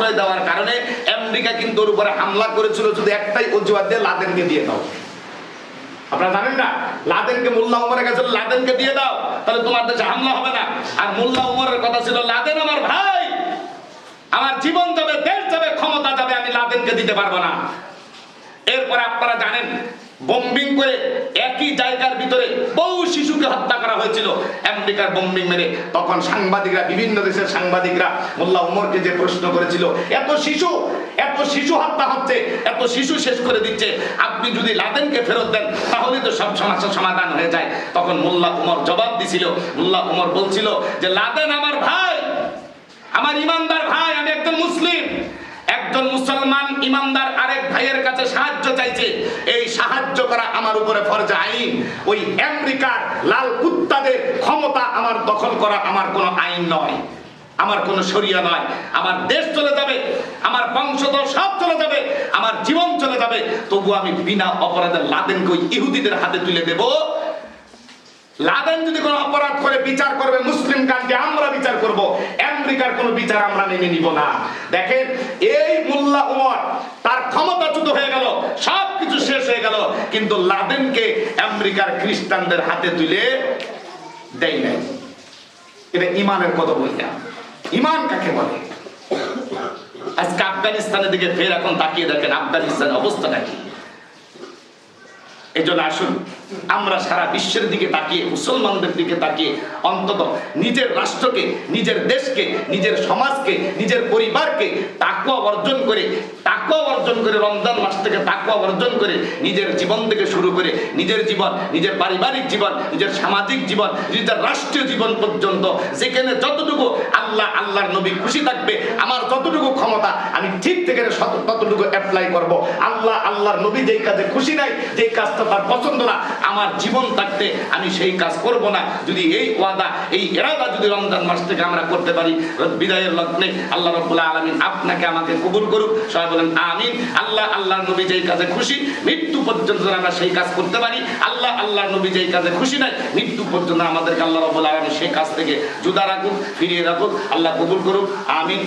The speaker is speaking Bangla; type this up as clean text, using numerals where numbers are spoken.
আশ্রয় দেওয়ার কারণে আমেরিকা কিন্তু ওর উপরে হামলা করেছিল শুধু একটাই অজুহাত দিয়ে, লাদেনকে দিয়ে দাও। আপনারা জানেন না, লাদেনকে মোল্লা উমরের কাছে লাদেনকে দিয়ে দাও, তাহলে তোমার দেশে হামলা হবে না। আর মোল্লা উমরের কথা ছিল লাদেন আমার ভাই, আমার জীবন যাবে, দেশ যাবে, ক্ষমতা যাবে, আমি লাদেনকে দিতে পারবো না। এরপরে আপনারা জানেন বোম্বিং করে একই জায়গার ভিতরে বহু শিশুকে হত্যা করা হয়েছিল আমেরিকার বোম্বিং মেরে। তখন সাংবাদিকরা, বিভিন্ন দেশের সাংবাদিকরা মোল্লা উমরকে যে প্রশ্ন করেছিল, এত শিশু হত্যা হচ্ছে, এত শিশু শেষ করে দিচ্ছে, আপনি যদি লাদেনকে ফেরত দেন তাহলে তো সব সমস্যার সমাধান হয়ে যায়। তখন মোল্লা উমর জবাব দিছিল, মোল্লা উমর বলছিল যে লাদেন আমার ভাই, আমার ইমানদার ভাই, আমি একজন মুসলিম, একজন মুসলমান ইমানদার আরেক ভাইয়ের কাছে সাহায্য চাইছে, এই সাহায্য করা আমার উপরে ফরজ আইন। ওই আমেরিকার লাল কুত্তাদের ক্ষমতা আমার দখল করা আমার কোনো আইন নয়, আমার কোনো শরিয়া নয়। আমার দেশ চলে যাবে, আমার বংশধর সব চলে যাবে, আমার জীবন চলে যাবে, তবু আমি বিনা অপরাধে লাদেনকে ওই ইহুদিদের হাতে তুলে দেব। লাদেন যদি কোনো অপরাধ করে বিচার করবে মুসলিম কান্ট্রি, আমরা বিচার করব, আমেরিকার কোনো বিচার আমরা মেনে নিব না। দেখেন এই মোল্লা উমর তার ক্ষমতাচ্যুত হয়ে গেল, সবকিছু শেষ হয়ে গেল, কিন্তু লাদেনকে আমেরিকার খ্রিস্টানদের হাতে তুলে দেয় নাই। এটা ইমানের কথা বলি না। ইমান কাকে বলে? আজকে আফগানিস্তানের দিকে ফের এখন তাকিয়ে দেখেন আফগানিস্তানের অবস্থাটা কি। এই জন্য আসুন আমরা সারা বিশ্বের দিকে তাকিয়ে, মুসলমানদের দিকে তাকিয়ে অন্তত নিজের রাষ্ট্রকে, নিজের দেশকে, নিজের সমাজকে, নিজের পরিবারকে তাকওয়া অর্জন করে রমজান মাস থেকে তাকওয়া অর্জন করে নিজের জীবন থেকে শুরু করে নিজের জীবন, নিজের পারিবারিক জীবন, নিজের সামাজিক জীবন, নিজের রাষ্ট্রীয় জীবন পর্যন্ত যেখানে যতটুকু আল্লাহর নবী খুশি থাকবে, আমার যতটুকু ক্ষমতা আমি ঠিক থেকে ততটুকু অ্যাপ্লাই করব। আল্লাহর নবী যেই কাজে খুশি নাই, যেই কাজটা তার পছন্দ না, আমার জীবন থাকতে আমি সেই কাজ করব না। যদি এই ওয়াদা, এই ইরাদা যদি রমজান মাস থেকে আমরা করতে পারি, বিদায়ের লগ্নে আল্লাহ রাব্বুল আলামিন আপনাকে আমাকে কবুল করুক। সবাই বলেন আমিন। আল্লাহর নবী যেই কাজে খুশি, মৃত্যু পর্যন্ত আমরা সেই কাজ করতে পারি। আল্লাহর নবী যেই কাজে খুশি নাই, মৃত্যু পর্যন্ত আমাদেরকে আল্লাহ রাব্বুল আলামিন সেই কাজ থেকে জুদা রাখুক, ফিরিয়ে রাখুক। আল্লাহ কবুল করুক, আমিন।